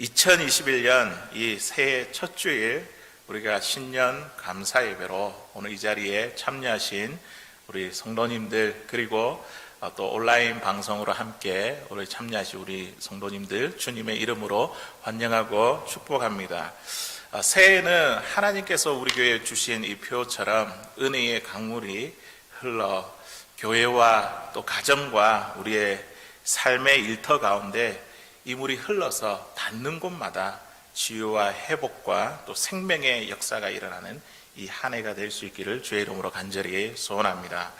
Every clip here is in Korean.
2021년 이 새해 첫 주일 우리가 신년 감사 예배로 오늘 이 자리에 참여하신 우리 성도님들, 그리고 또 온라인 방송으로 함께 오늘 참여하신 우리 성도님들 주님의 이름으로 환영하고 축복합니다. 새해에는 하나님께서 우리 교회에 주신 이 표처럼 은혜의 강물이 흘러 교회와 또 가정과 우리의 삶의 일터 가운데 이 물이 흘러서 닿는 곳마다 치유와 회복과 또 생명의 역사가 일어나는 이 한 해가 될 수 있기를 주의 이름으로 간절히 소원합니다.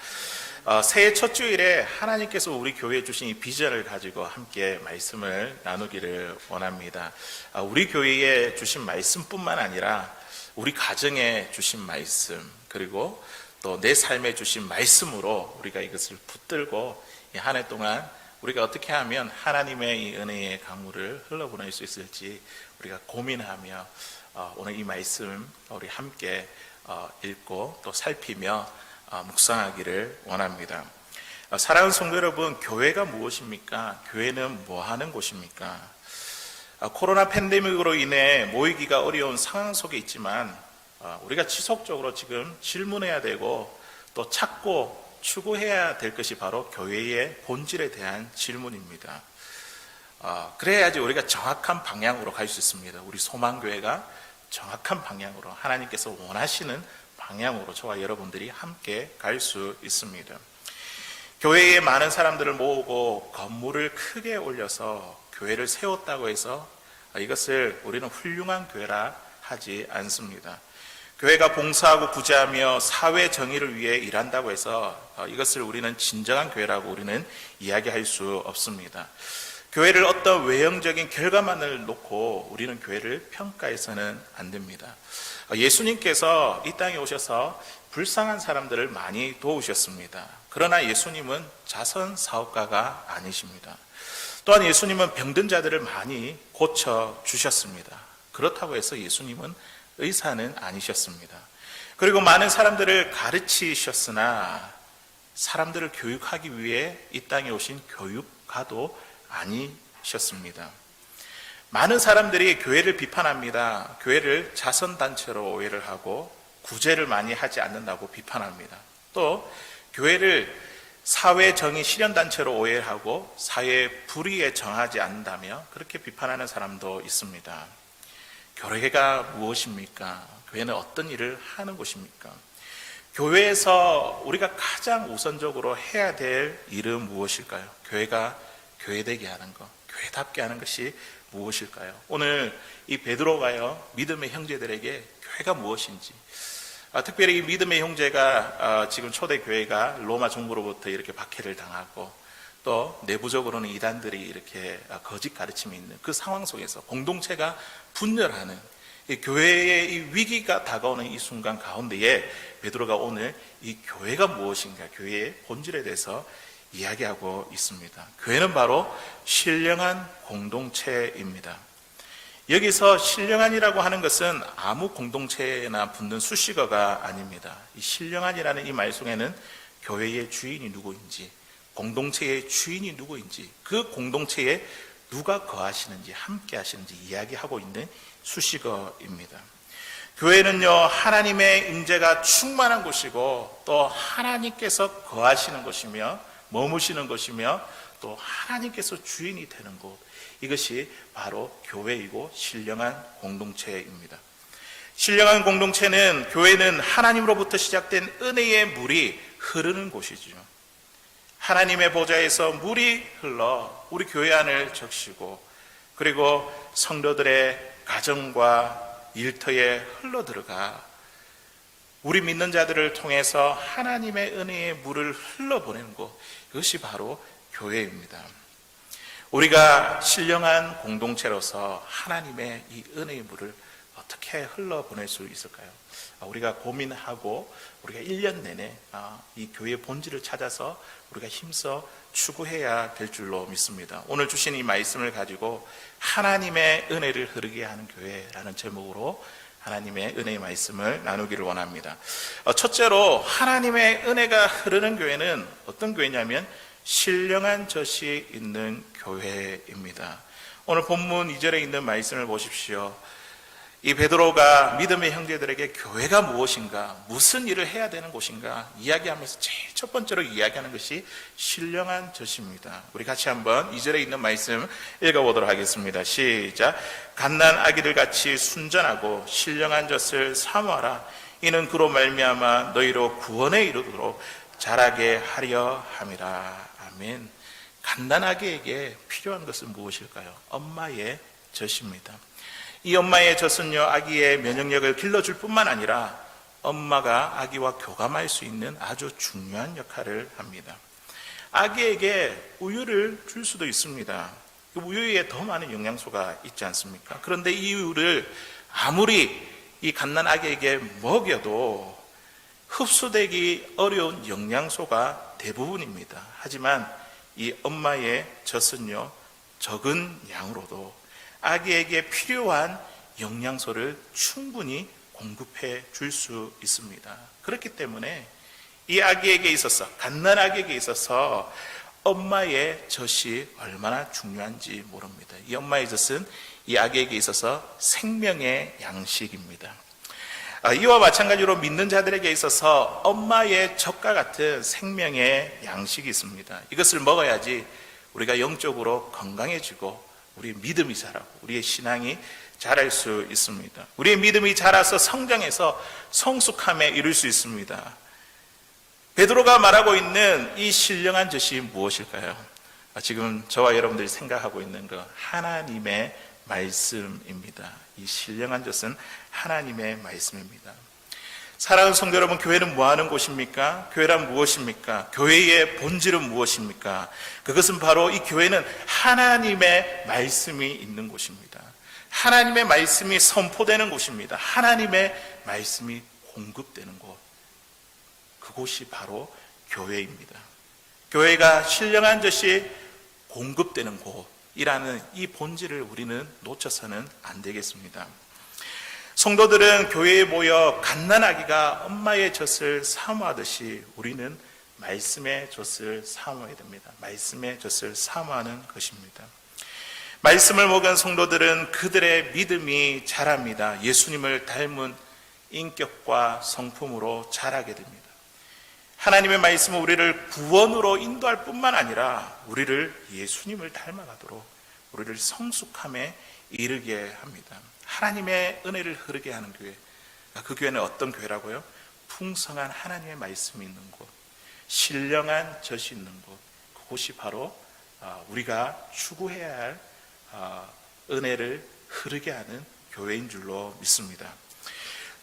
새해 첫 주일에 하나님께서 우리 교회에 주신 이 비전을 가지고 함께 말씀을 나누기를 원합니다. 우리 교회에 주신 말씀뿐만 아니라 우리 가정에 주신 말씀, 그리고 또 내 삶에 주신 말씀으로 우리가 이것을 붙들고 이 한 해 동안 우리가 어떻게 하면 하나님의 이 은혜의 강물을 흘러보낼 수 있을지 우리가 고민하며 오늘 이 말씀 우리 함께 읽고 또 살피며 묵상하기를 원합니다. 사랑하는 성도 여러분, 교회가 무엇입니까? 교회는 뭐 하는 곳입니까? 코로나 팬데믹으로 인해 모이기가 어려운 상황 속에 있지만 우리가 지속적으로 지금 질문해야 되고 또 찾고 추구해야 될 것이 바로 교회의 본질에 대한 질문입니다. 그래야지 우리가 정확한 방향으로 갈 수 있습니다. 우리 소망교회가 정확한 방향으로, 하나님께서 원하시는 방향으로 저와 여러분들이 함께 갈 수 있습니다. 교회에 많은 사람들을 모으고 건물을 크게 올려서 교회를 세웠다고 해서 이것을 우리는 훌륭한 교회라 하지 않습니다. 교회가 봉사하고 구제하며 사회 정의를 위해 일한다고 해서 이것을 우리는 진정한 교회라고 우리는 이야기할 수 없습니다. 교회를 어떤 외형적인 결과만을 놓고 우리는 교회를 평가해서는 안 됩니다. 예수님께서 이 땅에 오셔서 불쌍한 사람들을 많이 도우셨습니다. 그러나 예수님은 자선 사업가가 아니십니다. 또한 예수님은 병든 자들을 많이 고쳐 주셨습니다. 그렇다고 해서 예수님은 의사는 아니셨습니다. 그리고 많은 사람들을 가르치셨으나 사람들을 교육하기 위해 이 땅에 오신 교육가도 아니셨습니다. 많은 사람들이 교회를 비판합니다. 교회를 자선단체로 오해를 하고 구제를 많이 하지 않는다고 비판합니다. 또 교회를 사회정의 실현단체로 오해하고 사회 불의에 정하지 않는다며 그렇게 비판하는 사람도 있습니다. 교회가 무엇입니까? 교회는 어떤 일을 하는 곳입니까? 교회에서 우리가 가장 우선적으로 해야 될 일은 무엇일까요? 교회가 교회되게 하는 것, 교회답게 하는 것이 무엇일까요? 오늘 이 베드로가요, 믿음의 형제들에게 교회가 무엇인지, 특별히 이 믿음의 형제가 지금 초대교회가 로마 정부로부터 이렇게 박해를 당하고 또 내부적으로는 이단들이 이렇게 거짓 가르침이 있는 그 상황 속에서 공동체가 분열하는 이 교회의 이 위기가 다가오는 이 순간 가운데에 베드로가 오늘 이 교회가 무엇인가, 교회의 본질에 대해서 이야기하고 있습니다. 교회는 바로 신령한 공동체입니다. 여기서 신령한이라고 하는 것은 아무 공동체나 붙는 수식어가 아닙니다. 이 신령한이라는 이 말 속에는 교회의 주인이 누구인지, 공동체의 주인이 누구인지, 그 공동체에 누가 거하시는지, 함께 하시는지 이야기하고 있는 수식어입니다. 교회는요, 하나님의 임재가 충만한 곳이고 또 하나님께서 거하시는 곳이며 머무시는 곳이며 또 하나님께서 주인이 되는 곳, 이것이 바로 교회이고 신령한 공동체입니다. 신령한 공동체는, 교회는 하나님으로부터 시작된 은혜의 물이 흐르는 곳이죠. 하나님의 보좌에서 물이 흘러 우리 교회 안을 적시고 그리고 성도들의 가정과 일터에 흘러들어가 우리 믿는 자들을 통해서 하나님의 은혜의 물을 흘러보내는 곳, 이것이 바로 교회입니다. 우리가 신령한 공동체로서 하나님의 이 은혜의 물을 어떻게 흘러보낼 수 있을까요? 우리가 고민하고 우리가 1년 내내 이 교회의 본질을 찾아서 우리가 힘써 추구해야 될 줄로 믿습니다. 오늘 주신 이 말씀을 가지고 하나님의 은혜를 흐르게 하는 교회라는 제목으로 하나님의 은혜의 말씀을 나누기를 원합니다. 첫째로 하나님의 은혜가 흐르는 교회는 어떤 교회냐면 신령한 젖이 있는 교회입니다. 오늘 본문 2절에 있는 말씀을 보십시오. 이 베드로가 믿음의 형제들에게 교회가 무엇인가, 무슨 일을 해야 되는 곳인가 이야기하면서 제일 첫 번째로 이야기하는 것이 신령한 젖입니다. 우리 같이 한번 2절에 있는 말씀 읽어보도록 하겠습니다. 시작. 갓난 아기들 같이 순전하고 신령한 젖을 사모하라. 이는 그로 말미암아 너희로 구원에 이르도록 자라게 하려 함이라. 아멘. 갓난 아기에게 필요한 것은 무엇일까요? 엄마의 젖입니다. 이 엄마의 젖은요, 아기의 면역력을 길러줄 뿐만 아니라 엄마가 아기와 교감할 수 있는 아주 중요한 역할을 합니다. 아기에게 우유를 줄 수도 있습니다. 우유에 더 많은 영양소가 있지 않습니까? 그런데 이 우유를 아무리 이 갓난 아기에게 먹여도 흡수되기 어려운 영양소가 대부분입니다. 하지만 이 엄마의 젖은요, 적은 양으로도 아기에게 필요한 영양소를 충분히 공급해 줄 수 있습니다. 그렇기 때문에 이 아기에게 있어서, 갓난 아기에게 있어서 엄마의 젖이 얼마나 중요한지 모릅니다. 이 엄마의 젖은 이 아기에게 있어서 생명의 양식입니다. 이와 마찬가지로 믿는 자들에게 있어서 엄마의 젖과 같은 생명의 양식이 있습니다. 이것을 먹어야지 우리가 영적으로 건강해지고 우리의 믿음이 자라고 우리의 신앙이 자랄 수 있습니다. 우리의 믿음이 자라서 성장해서 성숙함에 이룰 수 있습니다. 베드로가 말하고 있는 이 신령한 젖이 무엇일까요? 지금 저와 여러분들이 생각하고 있는 그 하나님의 말씀입니다. 이 신령한 젖은 하나님의 말씀입니다. 사랑하는 성도 여러분, 교회는 뭐하는 곳입니까? 교회란 무엇입니까? 교회의 본질은 무엇입니까? 그것은 바로 이 교회는 하나님의 말씀이 있는 곳입니다. 하나님의 말씀이 선포되는 곳입니다. 하나님의 말씀이 공급되는 곳, 그곳이 바로 교회입니다. 교회가 신령한 젖이 공급되는 곳이라는 이 본질을 우리는 놓쳐서는 안 되겠습니다. 성도들은 교회에 모여 갓난아기가 엄마의 젖을 사모하듯이 우리는 말씀의 젖을 사모해야 됩니다. 말씀의 젖을 사모하는 것입니다. 말씀을 먹은 성도들은 그들의 믿음이 자랍니다. 예수님을 닮은 인격과 성품으로 자라게 됩니다. 하나님의 말씀은 우리를 구원으로 인도할 뿐만 아니라 우리를 예수님을 닮아가도록 우리를 성숙함에 이르게 합니다. 하나님의 은혜를 흐르게 하는 교회, 그 교회는 어떤 교회라고요? 풍성한 하나님의 말씀이 있는 곳, 신령한 젖이 있는 곳, 그곳이 바로 우리가 추구해야 할 은혜를 흐르게 하는 교회인 줄로 믿습니다.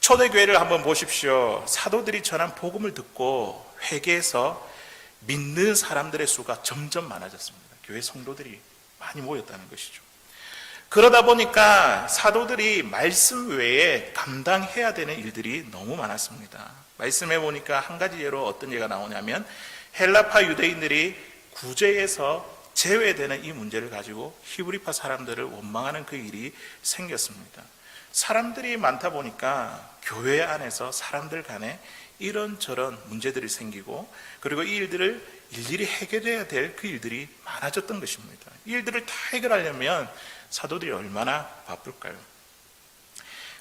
초대교회를 한번 보십시오. 사도들이 전한 복음을 듣고 회개해서 믿는 사람들의 수가 점점 많아졌습니다. 교회 성도들이 많이 모였다는 것이죠. 그러다 보니까 사도들이 말씀 외에 감당해야 되는 일들이 너무 많았습니다. 말씀해 보니까 한 가지 예로 어떤 예가 나오냐면 헬라파 유대인들이 구제에서 제외되는 이 문제를 가지고 히브리파 사람들을 원망하는 그 일이 생겼습니다. 사람들이 많다 보니까 교회 안에서 사람들 간에 이런저런 문제들이 생기고, 그리고 이 일들을 일일이 해결해야 될 그 일들이 많아졌던 것입니다. 이 일들을 다 해결하려면 사도들이 얼마나 바쁠까요?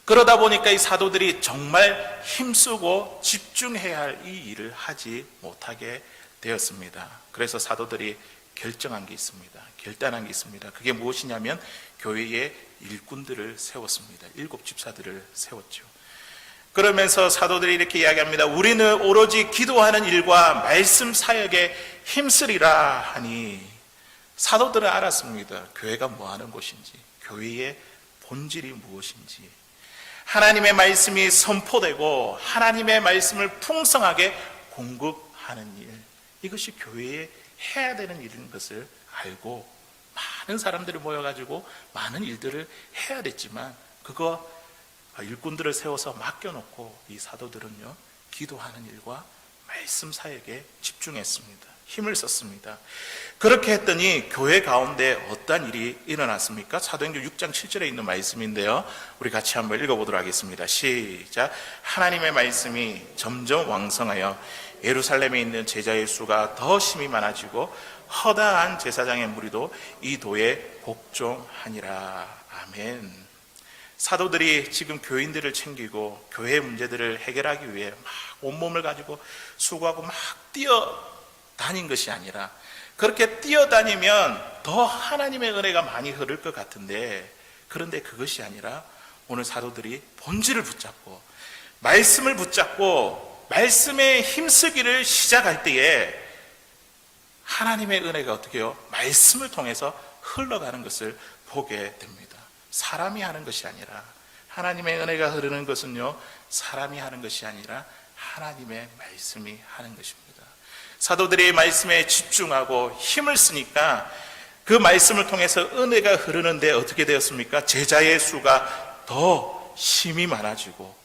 그러다 보니까 이 사도들이 정말 힘쓰고 집중해야 할 이 일을 하지 못하게 되었습니다. 그래서 사도들이 결정한 게 있습니다. 결단한 게 있습니다. 그게 무엇이냐면 교회에 일꾼들을 세웠습니다. 7 집사들을 세웠죠. 그러면서 사도들이 이렇게 이야기합니다. 우리는 오로지 기도하는 일과 말씀 사역에 힘쓰리라 하니, 사도들은 알았습니다. 교회가 뭐 하는 곳인지, 교회의 본질이 무엇인지, 하나님의 말씀이 선포되고 하나님의 말씀을 풍성하게 공급하는 일, 이것이 교회에 해야 되는 일인 것을 알고 많은 사람들이 모여가지고 많은 일들을 해야 됐지만, 그거 일꾼들을 세워서 맡겨놓고 이 사도들은요, 기도하는 일과 말씀 사역에 집중했습니다. 힘을 썼습니다. 그렇게 했더니 교회 가운데 어떤 일이 일어났습니까? 사도행전 6장 7절에 있는 말씀인데요, 우리 같이 한번 읽어보도록 하겠습니다. 시작. 하나님의 말씀이 점점 왕성하여 예루살렘에 있는 제자의 수가 더 심히 많아지고 허다한 제사장의 무리도 이 도에 복종하니라. 아멘. 사도들이 지금 교인들을 챙기고 교회 문제들을 해결하기 위해 막 온몸을 가지고 수고하고 막 뛰어다닌 것이 아니라, 그렇게 뛰어다니면 더 하나님의 은혜가 많이 흐를 것 같은데, 그런데 그것이 아니라 오늘 사도들이 본질을 붙잡고 말씀을 붙잡고 말씀에 힘쓰기를 시작할 때에 하나님의 은혜가 어떻게 해요? 말씀을 통해서 흘러가는 것을 보게 됩니다. 사람이 하는 것이 아니라, 하나님의 은혜가 흐르는 것은요, 사람이 하는 것이 아니라 하나님의 말씀이 하는 것입니다. 사도들이 말씀에 집중하고 힘을 쓰니까 그 말씀을 통해서 은혜가 흐르는데 어떻게 되었습니까? 제자의 수가 더 힘이 많아지고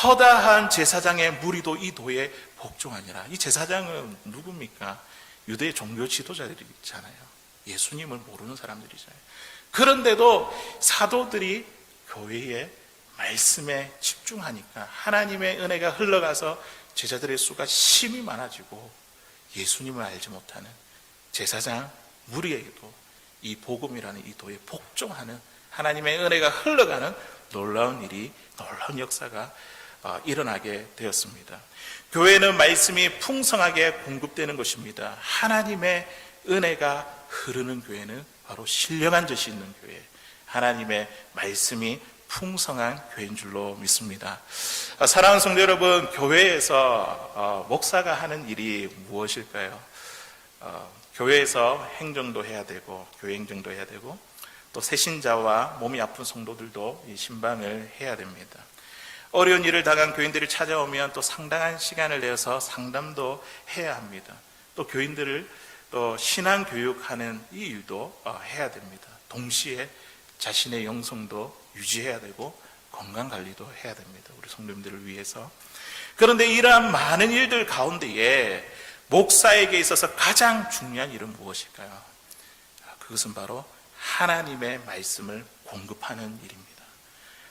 허다한 제사장의 무리도 이 도에 복종하니라. 이 제사장은 누굽니까? 유대 종교 지도자들이잖아요. 예수님을 모르는 사람들이잖아요. 그런데도 사도들이 교회의 말씀에 집중하니까 하나님의 은혜가 흘러가서 제자들의 수가 심히 많아지고 예수님을 알지 못하는 제사장 무리에게도 이 복음이라는 이 도에 복종하는 하나님의 은혜가 흘러가는 놀라운 일이, 놀라운 역사가 일어나게 되었습니다. 교회는 말씀이 풍성하게 공급되는 것입니다. 하나님의 은혜가 흐르는 교회는 바로 신령한 젖이 있는 교회, 하나님의 말씀이 풍성한 교회인 줄로 믿습니다. 사랑하는 성도 여러분, 교회에서 목사가 하는 일이 무엇일까요? 교회에서 행정도 해야 되고, 교회 행정도 해야 되고, 또 새신자와 몸이 아픈 성도들도 이 신방을 해야 됩니다. 어려운 일을 당한 교인들이 찾아오면 또 상당한 시간을 내어서 상담도 해야 합니다. 또 교인들을 또 신앙 교육하는 이 일도 해야 됩니다. 동시에 자신의 영성도 유지해야 되고 건강 관리도 해야 됩니다. 우리 성도님들을 위해서. 그런데 이러한 많은 일들 가운데에 목사에게 있어서 가장 중요한 일은 무엇일까요? 그것은 바로 하나님의 말씀을 공급하는 일입니다.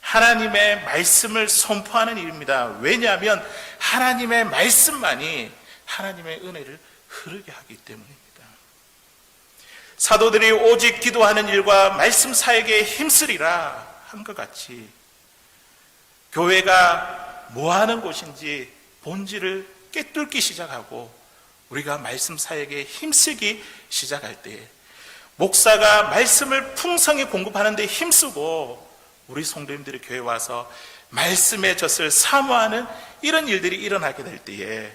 하나님의 말씀을 선포하는 일입니다. 왜냐하면 하나님의 말씀만이 하나님의 은혜를 흐르게 하기 때문입니다. 사도들이 오직 기도하는 일과 말씀 사역에 힘쓰리라 한 것 같이 교회가 뭐하는 곳인지 본질을 꿰뚫기 시작하고 우리가 말씀 사역에 힘쓰기 시작할 때 목사가 말씀을 풍성히 공급하는 데 힘쓰고 우리 성도님들이 교회에 와서 말씀의 젖을 사모하는 이런 일들이 일어나게 될 때에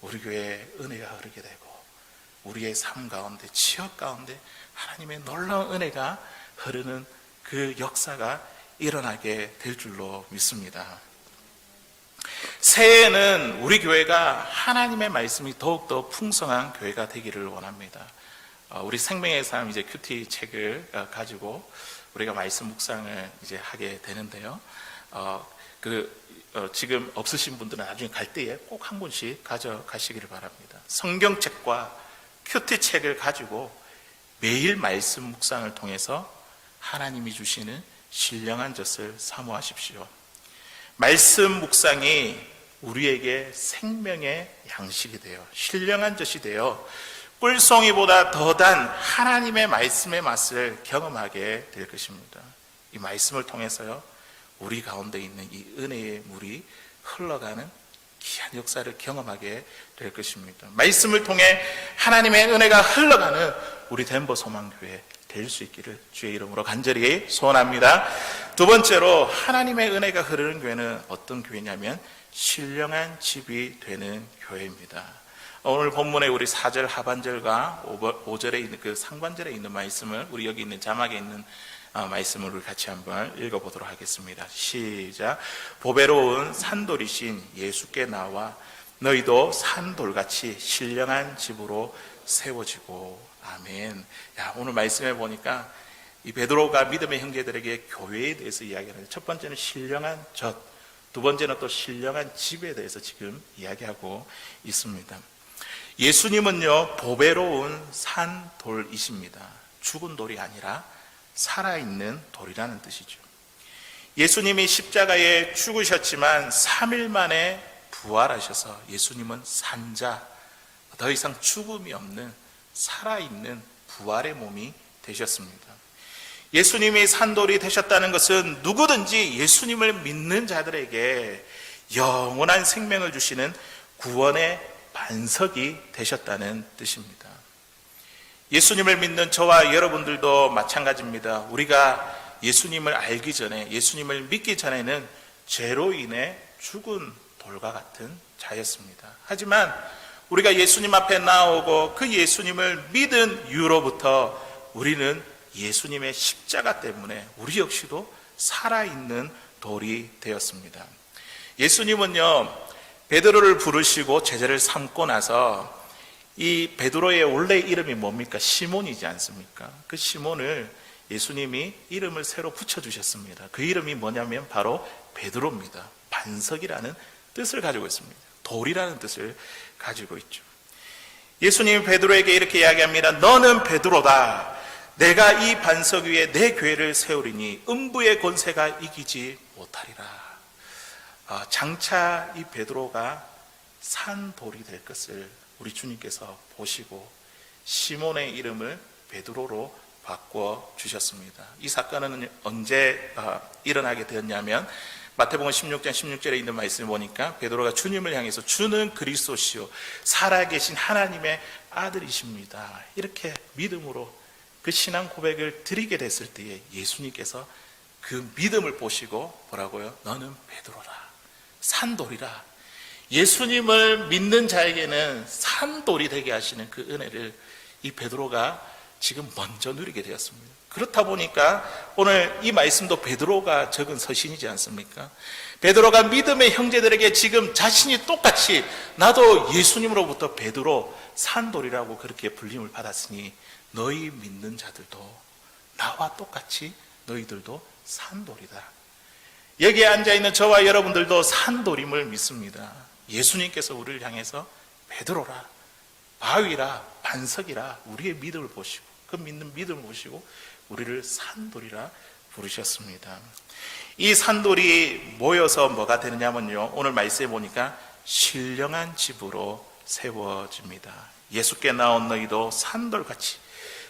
우리 교회에 은혜가 흐르게 되고 우리의 삶 가운데, 지역 가운데 하나님의 놀라운 은혜가 흐르는 그 역사가 일어나게 될 줄로 믿습니다. 새해에는 우리 교회가 하나님의 말씀이 더욱더 풍성한 교회가 되기를 원합니다. 우리 생명의 삶 이제 큐티 책을 가지고 우리가 말씀 묵상을 이제 하게 되는데요. 지금 없으신 분들은 나중에 갈 때에 꼭 한 권씩 가져가시기를 바랍니다. 성경책과 큐티 책을 가지고 매일 말씀 묵상을 통해서 하나님이 주시는 신령한 젖을 사모하십시오. 말씀 묵상이 우리에게 생명의 양식이 되어 신령한 젖이 되어 꿀송이보다 더 단 하나님의 말씀의 맛을 경험하게 될 것입니다. 이 말씀을 통해서요, 우리 가운데 있는 이 은혜의 물이 흘러가는 귀한 역사를 경험하게 될 것입니다. 말씀을 통해 하나님의 은혜가 흘러가는 우리 덴버 소망교회 될 수 있기를 주의 이름으로 간절히 소원합니다. 두 번째로 하나님의 은혜가 흐르는 교회는 어떤 교회냐면 신령한 집이 되는 교회입니다. 오늘 본문에 우리 4절 하반절과 5절에 있는 그 상반절에 있는 말씀을 우리 여기 있는 자막에 있는 말씀을 같이 한번 읽어보도록 하겠습니다. 시작. 보배로운 산돌이신 예수께 나와 너희도 산돌같이 신령한 집으로 세워지고. 아멘. 오늘 말씀해 보니까 이 베드로가 믿음의 형제들에게 교회에 대해서 이야기하는데 첫 번째는 신령한 젖, 두 번째는 또 신령한 집에 대해서 지금 이야기하고 있습니다. 예수님은요, 보배로운 산돌이십니다. 죽은 돌이 아니라 살아있는 돌이라는 뜻이죠. 예수님이 십자가에 죽으셨지만 3일 만에 부활하셔서 예수님은 산자, 더 이상 죽음이 없는 살아있는 부활의 몸이 되셨습니다. 예수님이 산돌이 되셨다는 것은 누구든지 예수님을 믿는 자들에게 영원한 생명을 주시는 구원의 반석이 되셨다는 뜻입니다. 예수님을 믿는 저와 여러분들도 마찬가지입니다. 우리가 예수님을 알기 전에, 예수님을 믿기 전에는 죄로 인해 죽은 돌과 같은 자였습니다. 하지만 우리가 예수님 앞에 나오고 그 예수님을 믿은 이후로부터 우리는 예수님의 십자가 때문에 우리 역시도 살아있는 돌이 되었습니다. 예수님은요, 베드로를 부르시고 제자를 삼고 나서 이 베드로의 원래 이름이 뭡니까? 시몬이지 않습니까? 그 시몬을 예수님이 이름을 새로 붙여주셨습니다. 그 이름이 뭐냐면 바로 베드로입니다. 반석이라는 뜻을 가지고 있습니다. 돌이라는 뜻을 가지고 있죠. 예수님이 베드로에게 이렇게 이야기합니다. 너는 베드로다. 내가 이 반석 위에 내 교회를 세우리니 음부의 권세가 이기지 못하리라. 장차 이 베드로가 산돌이 될 것을 우리 주님께서 보시고 시몬의 이름을 베드로로 바꿔 주셨습니다. 이 사건은 언제 일어나게 되었냐면 마태복음 16장 16절에 있는 말씀을 보니까 베드로가 주님을 향해서 주는 그리스도시요 살아계신 하나님의 아들이십니다. 이렇게 믿음으로 그 신앙 고백을 드리게 됐을 때에 예수님께서 그 믿음을 보시고 뭐라고요? 너는 베드로라. 산돌이라. 예수님을 믿는 자에게는 산돌이 되게 하시는 그 은혜를 이 베드로가 지금 먼저 누리게 되었습니다. 그렇다 보니까 오늘 이 말씀도 베드로가 적은 서신이지 않습니까? 베드로가 믿음의 형제들에게 지금 자신이 똑같이 나도 예수님으로부터 베드로 산돌이라고 그렇게 불림을 받았으니 너희 믿는 자들도 나와 똑같이 너희들도 산돌이다. 여기에 앉아있는 저와 여러분들도 산돌임을 믿습니다. 예수님께서 우리를 향해서 베드로라, 바위라, 반석이라 우리의 믿음을 보시고 그 믿는 믿음을 보시고 우리를 산돌이라 부르셨습니다. 이 산돌이 모여서 뭐가 되느냐면요, 오늘 말씀에 보니까 신령한 집으로 세워집니다. 예수께 나온 너희도 산돌같이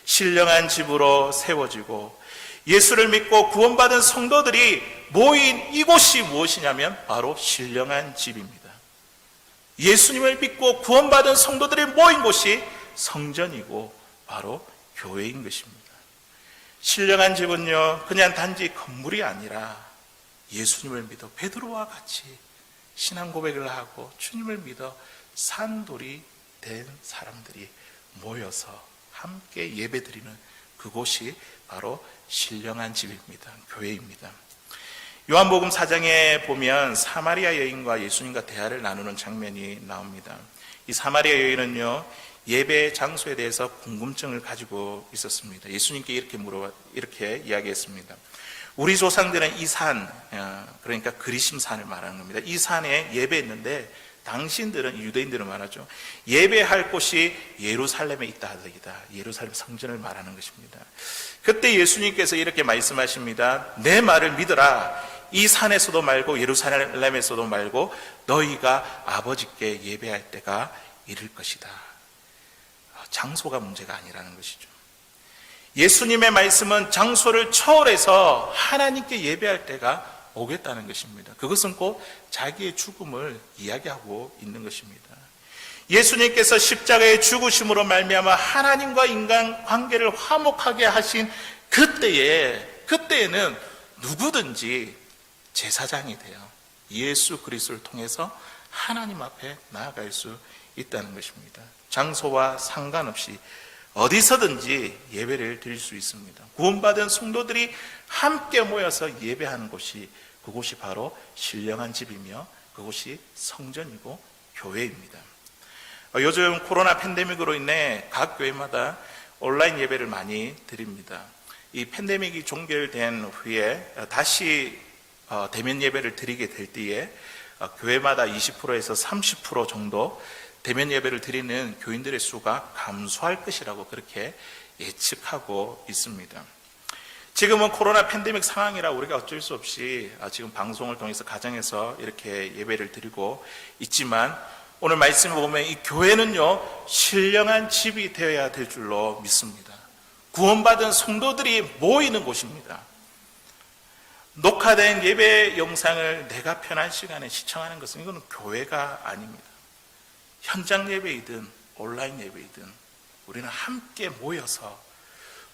신령한 집으로 세워지고 예수를 믿고 구원받은 성도들이 모인 이곳이 무엇이냐면 바로 신령한 집입니다. 예수님을 믿고 구원받은 성도들이 모인 곳이 성전이고 바로 교회인 것입니다. 신령한 집은요, 그냥 단지 건물이 아니라 예수님을 믿어 베드로와 같이 신앙 고백을 하고 주님을 믿어 산돌이 된 사람들이 모여서 함께 예배드리는 그곳이 바로 신령한 집입니다. 교회입니다. 요한복음 4장에 보면 사마리아 여인과 예수님과 대화를 나누는 장면이 나옵니다. 이 사마리아 여인은요, 예배 장소에 대해서 궁금증을 가지고 있었습니다. 예수님께 이렇게 이야기했습니다. 우리 조상들은 이 산, 그러니까 그리심산을 말하는 겁니다. 이 산에 예배했는데 당신들은, 유대인들은 말하죠, 예배할 곳이 예루살렘에 있다 하더이다. 예루살렘 성전을 말하는 것입니다. 그때 예수님께서 이렇게 말씀하십니다. 내 말을 믿어라. 이 산에서도 말고 예루살렘에서도 말고 너희가 아버지께 예배할 때가 이를 것이다. 장소가 문제가 아니라는 것이죠. 예수님의 말씀은 장소를 초월해서 하나님께 예배할 때가 오겠다는 것입니다. 그것은 곧 자기의 죽음을 이야기하고 있는 것입니다. 예수님께서 십자가의 죽으심으로 말미암아 하나님과 인간 관계를 화목하게 하신 그때에는 누구든지 제사장이 되어 예수 그리스도를 통해서 하나님 앞에 나아갈 수 있다는 것입니다. 장소와 상관없이 어디서든지 예배를 드릴 수 있습니다. 구원받은 성도들이 함께 모여서 예배하는 곳이, 그곳이 바로 신령한 집이며 그곳이 성전이고 교회입니다. 요즘 코로나 팬데믹으로 인해 각 교회마다 온라인 예배를 많이 드립니다. 이 팬데믹이 종결된 후에 다시 대면 예배를 드리게 될 때에 교회마다 20%에서 30% 정도 대면 예배를 드리는 교인들의 수가 감소할 것이라고 그렇게 예측하고 있습니다. 지금은 코로나 팬데믹 상황이라 우리가 어쩔 수 없이 지금 방송을 통해서 가정에서 이렇게 예배를 드리고 있지만, 오늘 말씀을 보면 이 교회는요, 신령한 집이 되어야 될 줄로 믿습니다. 구원받은 성도들이 모이는 곳입니다. 녹화된 예배 영상을 내가 편한 시간에 시청하는 것은 이거는 교회가 아닙니다. 현장 예배이든 온라인 예배이든 우리는 함께 모여서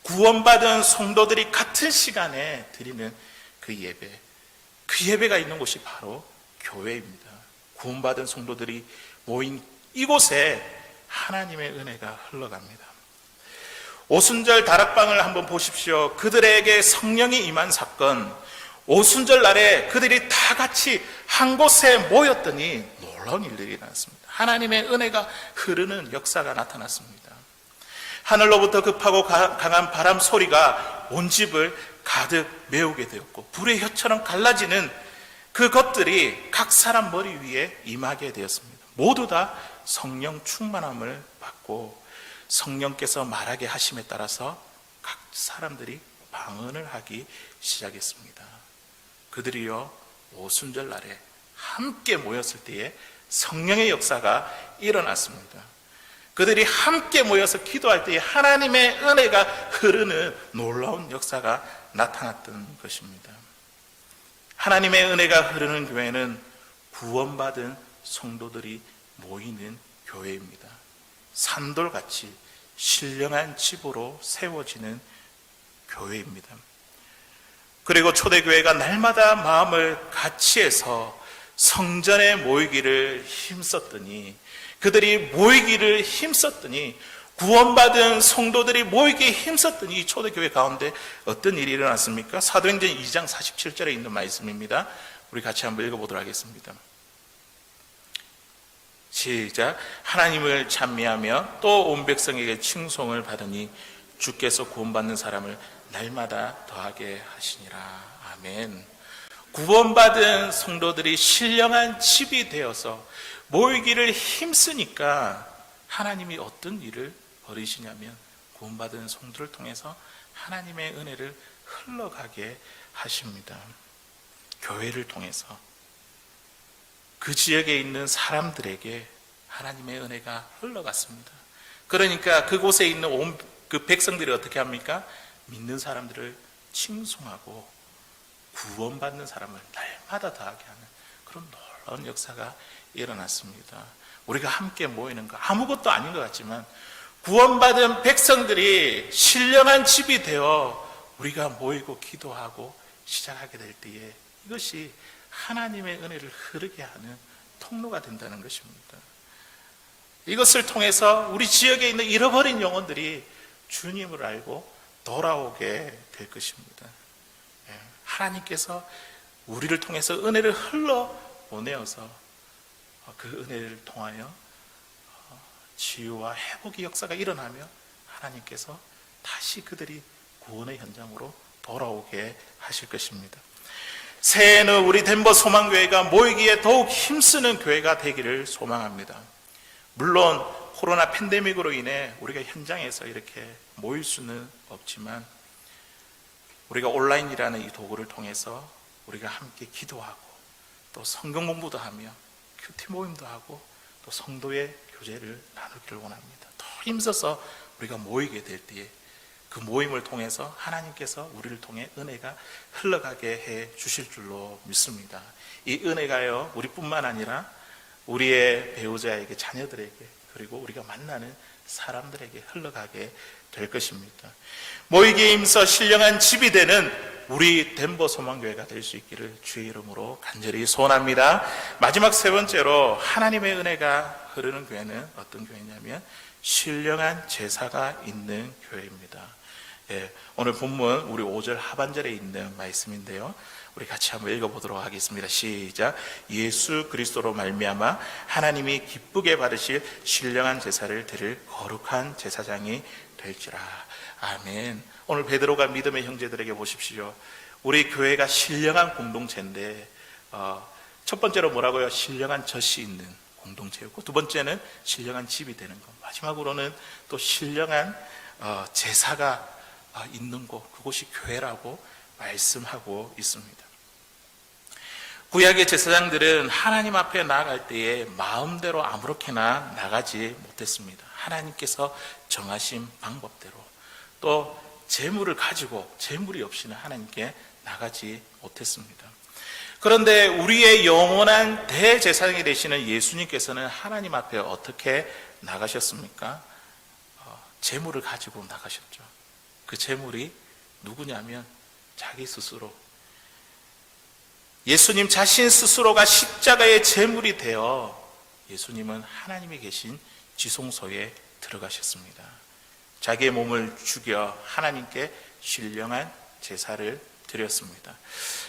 구원받은 성도들이 같은 시간에 드리는 그 예배가 있는 곳이 바로 교회입니다. 구원받은 성도들이 모인 이곳에 하나님의 은혜가 흘러갑니다. 오순절 다락방을 한번 보십시오. 그들에게 성령이 임한 사건, 오순절 날에 그들이 다 같이 한 곳에 모였더니 놀라운 일들이 일어났습니다. 하나님의 은혜가 흐르는 역사가 나타났습니다. 하늘로부터 급하고 강한 바람 소리가 온 집을 가득 메우게 되었고, 불의 혀처럼 갈라지는 그것들이 각 사람 머리 위에 임하게 되었습니다. 모두 다 성령 충만함을 받고 성령께서 말하게 하심에 따라서 각 사람들이 방언을 하기 시작했습니다. 그들이요, 오순절 날에 함께 모였을 때에 성령의 역사가 일어났습니다. 그들이 함께 모여서 기도할 때에 하나님의 은혜가 흐르는 놀라운 역사가 나타났던 것입니다. 하나님의 은혜가 흐르는 교회는 구원받은 성도들이 모이는 교회입니다. 산돌같이 신령한 집으로 세워지는 교회입니다. 그리고 초대교회가 날마다 마음을 같이해서 성전에 모이기를 힘썼더니, 그들이 모이기를 힘썼더니, 구원받은 성도들이 모이기에 힘썼더니 이 초대교회 가운데 어떤 일이 일어났습니까? 사도행전 2장 47절에 있는 말씀입니다. 우리 같이 한번 읽어보도록 하겠습니다. 시작. 하나님을 찬미하며 또 온 백성에게 칭송을 받으니 주께서 구원받는 사람을 날마다 더하게 하시니라. 아멘. 구원받은 성도들이 신령한 집이 되어서 모이기를 힘쓰니까 하나님이 어떤 일을 벌이시냐면, 구원받은 성도를 통해서 하나님의 은혜를 흘러가게 하십니다. 교회를 통해서 그 지역에 있는 사람들에게 하나님의 은혜가 흘러갔습니다. 그러니까 그곳에 있는 온 그 백성들이 어떻게 합니까? 믿는 사람들을 칭송하고 구원받는 사람을 날마다 더하게 하는 그런 놀라운 역사가 일어났습니다. 우리가 함께 모이는 거 아무것도 아닌 것 같지만, 구원받은 백성들이 신령한 집이 되어 우리가 모이고 기도하고 시작하게 될 때에 이것이 하나님의 은혜를 흐르게 하는 통로가 된다는 것입니다. 이것을 통해서 우리 지역에 있는 잃어버린 영혼들이 주님을 알고 돌아오게 될 것입니다. 하나님께서 우리를 통해서 은혜를 흘러 보내어서 그 은혜를 통하여 치유와 회복의 역사가 일어나며 하나님께서 다시 그들이 구원의 현장으로 돌아오게 하실 것입니다. 새해에는 우리 덴버 소망교회가 모이기에 더욱 힘쓰는 교회가 되기를 소망합니다. 물론 코로나 팬데믹으로 인해 우리가 현장에서 이렇게 모일 수는 없지만, 우리가 온라인이라는 이 도구를 통해서 우리가 함께 기도하고 또 성경 공부도 하며 큐티 모임도 하고 또 성도의 교제를 나누기를 원합니다. 더 힘써서 우리가 모이게 될 때에 그 모임을 통해서 하나님께서 우리를 통해 은혜가 흘러가게 해 주실 줄로 믿습니다. 이 은혜가요, 우리뿐만 아니라 우리의 배우자에게, 자녀들에게, 그리고 우리가 만나는 사람들에게 흘러가게 될 것입니다. 모이기에 힘써 신령한 집이 되는 우리 덴버 소망교회가 될 수 있기를 주의 이름으로 간절히 소원합니다. 마지막 세 번째로 하나님의 은혜가 흐르는 교회는 어떤 교회냐면 신령한 제사가 있는 교회입니다. 오늘 본문 우리 5절 하반절에 있는 말씀인데요, 우리 같이 한번 읽어보도록 하겠습니다. 시작. 예수 그리스도로 말미암아 하나님이 기쁘게 받으실 신령한 제사를 드릴 거룩한 제사장이 될지라. 아멘. 오늘 베드로가 믿음의 형제들에게 보십시오. 우리 교회가 신령한 공동체인데, 첫 번째로 뭐라고요? 신령한 젖이 있는 공동체였고, 두 번째는 신령한 집이 되는 것, 마지막으로는 또 신령한 제사가 있는 곳, 그곳이 교회라고 말씀하고 있습니다. 구약의 제사장들은 하나님 앞에 나아갈 때에 마음대로 아무렇게나 나가지 못했습니다. 하나님께서 정하신 방법대로, 또 재물을 가지고 재물이 없이는 하나님께 나가지 못했습니다. 그런데 우리의 영원한 대제사장이 되시는 예수님께서는 하나님 앞에 어떻게 나가셨습니까? 재물을 가지고 나가셨죠. 그 재물이 누구냐면 자기 스스로, 예수님 자신 스스로가 십자가의 제물이 되어 예수님은 하나님이 계신 지성소에 들어가셨습니다. 자기의 몸을 죽여 하나님께 신령한 제사를 드렸습니다.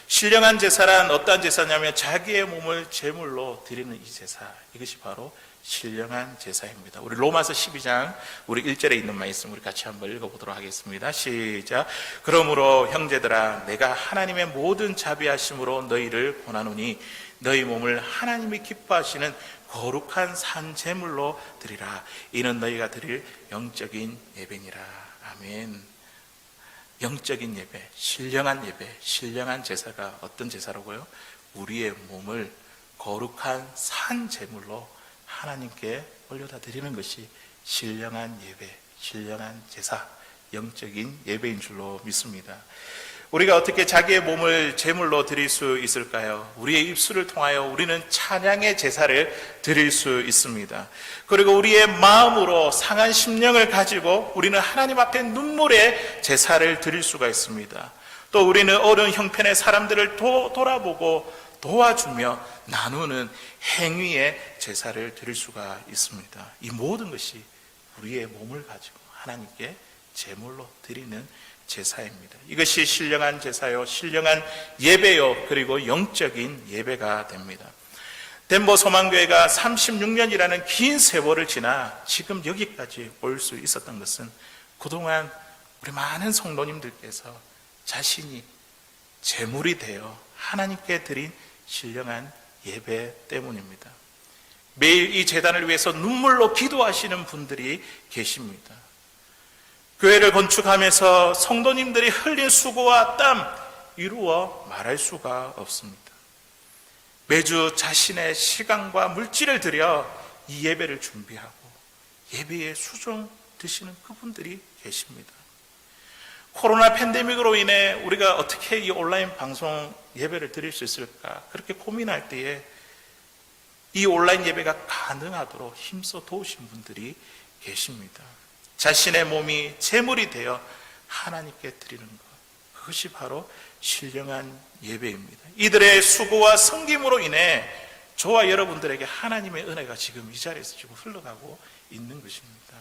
신령한 제사란 어떠한 제사냐면 자기의 몸을 제물로 드리는 이 제사, 이것이 바로 신령한 제사입니다. 우리 로마서 12장 우리 1절에 있는 말씀 우리 같이 한번 읽어보도록 하겠습니다. 시작. 그러므로 형제들아, 내가 하나님의 모든 자비하심으로 너희를 권하노니 너희 몸을 하나님이 기뻐하시는 거룩한 산 제물로 드리라. 이는 너희가 드릴 영적인 예배니라. 아멘. 영적인 예배, 신령한 예배, 신령한 제사가 어떤 제사라고요? 우리의 몸을 거룩한 산 제물로 하나님께 올려다 드리는 것이 신령한 예배, 신령한 제사, 영적인 예배인 줄로 믿습니다. 우리가 어떻게 자기의 몸을 제물로 드릴 수 있을까요? 우리의 입술을 통하여 우리는 찬양의 제사를 드릴 수 있습니다. 그리고 우리의 마음으로 상한 심령을 가지고 우리는 하나님 앞에 눈물의 제사를 드릴 수가 있습니다. 또 우리는 어려운 형편의 사람들을 돌아보고 도와주며 나누는 행위의 제사를 드릴 수가 있습니다. 이 모든 것이 우리의 몸을 가지고 하나님께 제물로 드리는 제사입니다. 이것이 신령한 제사요, 신령한 예배요, 그리고 영적인 예배가 됩니다. 덴버 소망교회가 36년이라는 긴 세월을 지나 지금 여기까지 올 수 있었던 것은 그동안 우리 많은 성도님들께서 자신이 제물이 되어 하나님께 드린 신령한 예배 때문입니다. 매일 이 제단을 위해서 눈물로 기도하시는 분들이 계십니다. 교회를 건축하면서 성도님들이 흘린 수고와 땀 이루어 말할 수가 없습니다. 매주 자신의 시간과 물질을 들여 이 예배를 준비하고 예배에 수종 드시는 그분들이 계십니다. 코로나 팬데믹으로 인해 우리가 어떻게 이 온라인 방송 예배를 드릴 수 있을까 그렇게 고민할 때에 이 온라인 예배가 가능하도록 힘써 도우신 분들이 계십니다. 자신의 몸이 제물이 되어 하나님께 드리는 것, 그것이 바로 신령한 예배입니다. 이들의 수고와 섬김으로 인해 저와 여러분들에게 하나님의 은혜가 지금 이 자리에서 지금 흘러가고 있는 것입니다.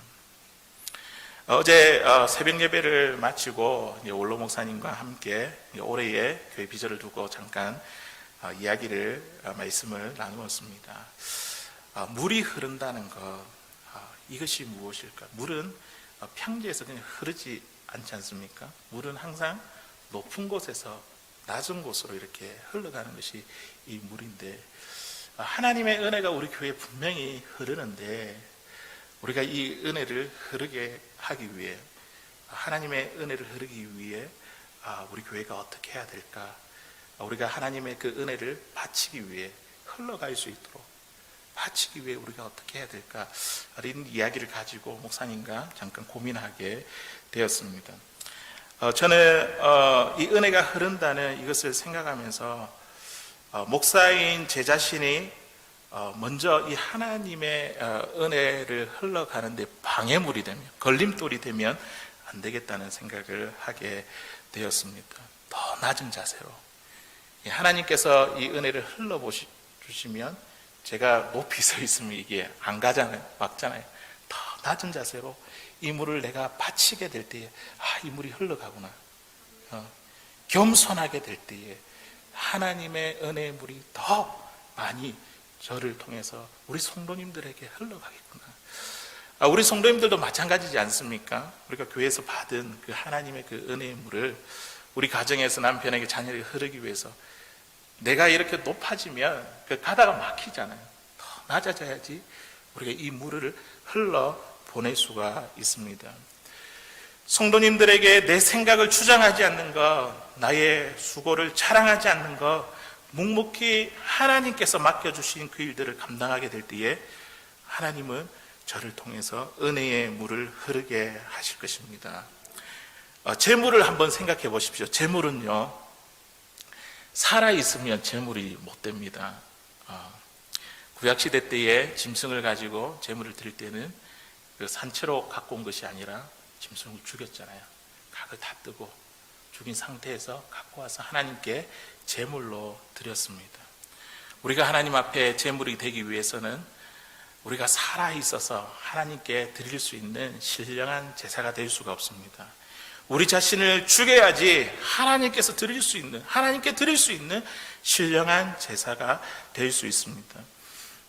어제 새벽 예배를 마치고 원로 목사님과 함께 올해의 교회 비전을 두고 잠깐 말씀을 나누었습니다. 물이 흐른다는 것, 이것이 무엇일까? 물은 평지에서 그냥 흐르지 않지 않습니까? 물은 항상 높은 곳에서 낮은 곳으로 이렇게 흘러가는 것이 이 물인데, 하나님의 은혜가 우리 교회에 분명히 흐르는데 우리가 이 은혜를 흐르게 하기 위해, 하나님의 은혜를 흐르기 위해 우리 교회가 어떻게 해야 될까? 우리가 하나님의 그 은혜를 바치기 위해, 흘러갈 수 있도록 바치기 위해 우리가 어떻게 해야 될까? 이런 이야기를 가지고 목사님과 잠깐 고민하게 되었습니다. 저는 이 은혜가 흐른다는 이것을 생각하면서 목사인 제 자신이 먼저 이 하나님의 은혜를 흘러가는데 방해물이 되면, 걸림돌이 되면 안 되겠다는 생각을 하게 되었습니다. 더 낮은 자세로 하나님께서 이 은혜를 흘러주시면 제가 높이 서 있으면 이게 안 가잖아요. 막잖아요. 더 낮은 자세로 이 물을 내가 바치게 될 때에 이 물이 흘러가구나. 겸손하게 될 때에 하나님의 은혜의 물이 더 많이 저를 통해서 우리 성도님들에게 흘러가겠구나. 우리 성도님들도 마찬가지지 않습니까? 우리가 교회에서 받은 그 하나님의 그 은혜의 물을 우리 가정에서 남편에게 자녀에게 흐르기 위해서 내가 이렇게 높아지면 그 가다가 막히잖아요. 더 낮아져야지 우리가 이 물을 흘러 보낼 수가 있습니다. 성도님들에게 내 생각을 주장하지 않는 것, 나의 수고를 자랑하지 않는 것, 묵묵히 하나님께서 맡겨주신 그 일들을 감당하게 될 때에 하나님은 저를 통해서 은혜의 물을 흐르게 하실 것입니다. 재물을 한번 생각해 보십시오. 재물은요, 살아있으면 재물이 못 됩니다. 구약시대 때에 짐승을 가지고 재물을 드릴 때는 그 산채로 갖고 온 것이 아니라 짐승을 죽였잖아요. 각을 다 뜨고 죽인 상태에서 갖고 와서 하나님께 제물로 드렸습니다. 우리가 하나님 앞에 제물이 되기 위해서는 우리가 살아있어서 하나님께 드릴 수 있는 신령한 제사가 될 수가 없습니다. 우리 자신을 죽여야지 하나님께 드릴 수 있는 신령한 제사가 될 수 있습니다.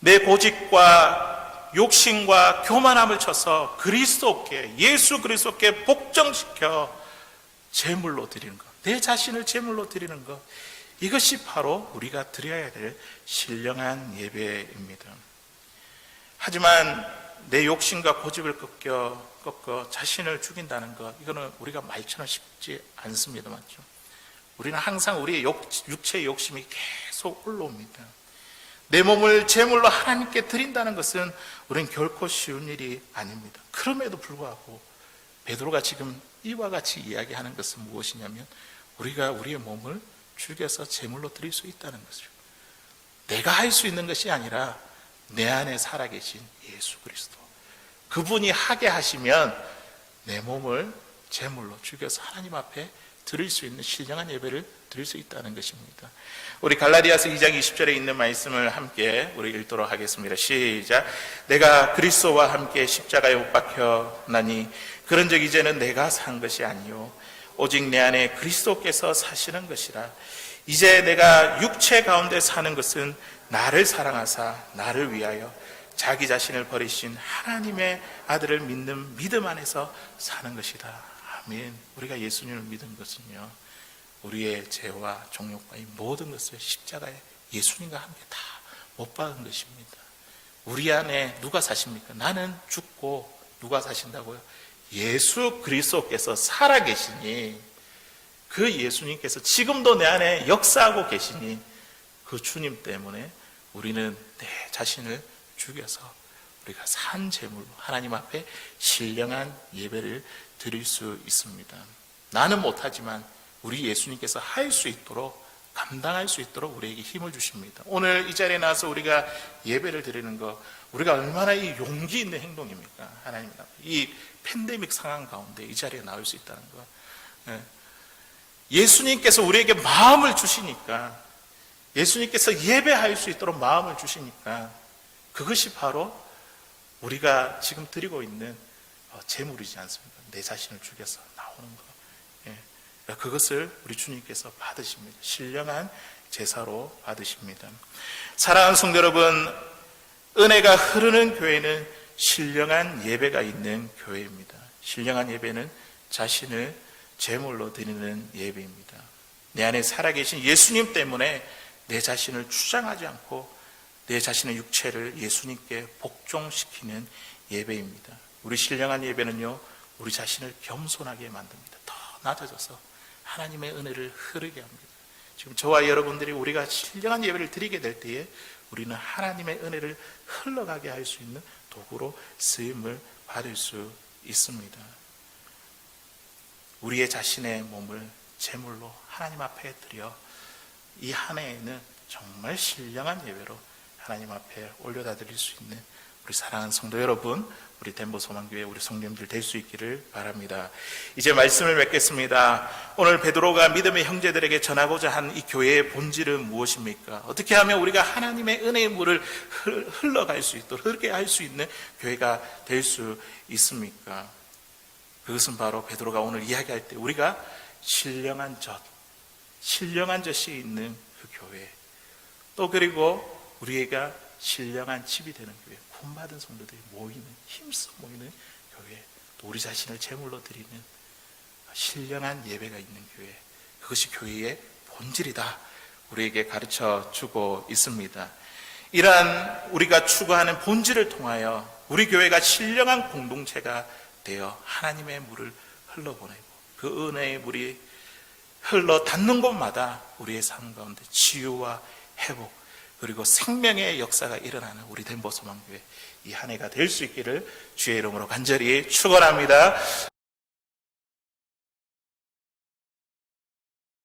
내 고집과 욕심과 교만함을 쳐서 예수 그리스도께 복종시켜 제물로 드리는 것, 내 자신을 제물로 드리는 것, 이것이 바로 우리가 드려야 될 신령한 예배입니다. 하지만 내 욕심과 고집을 꺾어 자신을 죽인다는 것, 이거는 우리가 말처럼 쉽지 않습니다. 맞죠? 우리는 항상 우리의 육체의 욕심이 계속 올라옵니다. 내 몸을 제물로 하나님께 드린다는 것은 우리는 결코 쉬운 일이 아닙니다. 그럼에도 불구하고 베드로가 지금 이와 같이 이야기하는 것은 무엇이냐면, 우리가 우리의 몸을 죽여서 제물로 드릴 수 있다는 것이죠. 내가 할 수 있는 것이 아니라 내 안에 살아계신 예수 그리스도, 그분이 하게 하시면 내 몸을 제물로 죽여서 하나님 앞에 드릴 수 있는 신령한 예배를 드릴 수 있다는 것입니다. 우리 갈라디아서 2장 20절에 있는 말씀을 함께 우리 읽도록 하겠습니다. 시작. 내가 그리스도와 함께 십자가에 못 박혀나니 그런즉 이제는 내가 산 것이 아니요 오직 내 안에 그리스도께서 사시는 것이라. 이제 내가 육체 가운데 사는 것은 나를 사랑하사 나를 위하여 자기 자신을 버리신 하나님의 아들을 믿는 믿음 안에서 사는 것이다. 아멘. 우리가 예수님을 믿은 것은요, 우리의 죄와 정욕과 이 모든 것을 십자가에 예수님과 함께 다 못 박은 것입니다. 우리 안에 누가 사십니까? 나는 죽고 누가 사신다고요? 예수 그리스도께서 살아계시니, 그 예수님께서 지금도 내 안에 역사하고 계시니, 그 주님 때문에 우리는 내 자신을 죽여서 우리가 산 제물로 하나님 앞에 신령한 예배를 드릴 수 있습니다. 나는 못하지만 우리 예수님께서 할 수 있도록, 감당할 수 있도록 우리에게 힘을 주십니다. 오늘 이 자리에 나와서 우리가 예배를 드리는 것, 우리가 얼마나 이 용기 있는 행동입니까? 하나님 앞에 이 팬데믹 상황 가운데 이 자리에 나올 수 있다는 것. 예수님께서 우리에게 마음을 주시니까, 예수님께서 예배할 수 있도록 마음을 주시니까, 그것이 바로 우리가 지금 드리고 있는 제물이지 않습니까? 내 자신을 죽여서 나오는 것. 그것을 우리 주님께서 받으십니다. 신령한 제사로 받으십니다. 사랑하는 성도 여러분, 은혜가 흐르는 교회는 신령한 예배가 있는 교회입니다. 신령한 예배는 자신을 제물로 드리는 예배입니다. 내 안에 살아계신 예수님 때문에 내 자신을 주장하지 않고 내 자신의 육체를 예수님께 복종시키는 예배입니다. 우리 신령한 예배는요, 우리 자신을 겸손하게 만듭니다. 더 낮아져서 하나님의 은혜를 흐르게 합니다. 지금 저와 여러분들이 우리가 신령한 예배를 드리게 될 때에 우리는 하나님의 은혜를 흘러가게 할 수 있는 도구로 쓰임을 받을 수 있습니다. 우리의 자신의 몸을 제물로 하나님 앞에 드려 이 한 해에는 정말 신령한 예배로 하나님 앞에 올려다 드릴 수 있는 우리 사랑하는 성도 여러분, 우리 덴보 소망교회 우리 성도님들 될 수 있기를 바랍니다. 이제 말씀을 맺겠습니다. 오늘 베드로가 믿음의 형제들에게 전하고자 한 이 교회의 본질은 무엇입니까? 어떻게 하면 우리가 하나님의 은혜의 물을 흘러갈 수 있도록, 흐르게 할 수 있는 교회가 될 수 있습니까? 그것은 바로 베드로가 오늘 이야기할 때 우리가 신령한 젖이 있는 그 교회, 또 그리고 우리가 신령한 집이 되는 교회, 구원받은 성도들이 모이는, 힘써 모이는 교회, 또 우리 자신을 제물로 드리는 신령한 예배가 있는 교회, 그것이 교회의 본질이다, 우리에게 가르쳐 주고 있습니다. 이러한 우리가 추구하는 본질을 통하여 우리 교회가 신령한 공동체가 되어 하나님의 물을 흘러보내고 그 은혜의 물이 흘러 닿는 곳마다 우리의 삶 가운데 치유와 회복 그리고 생명의 역사가 일어나는 우리 덴버소망교회 이 한 해가 될 수 있기를 주의 이름으로 간절히 축원합니다.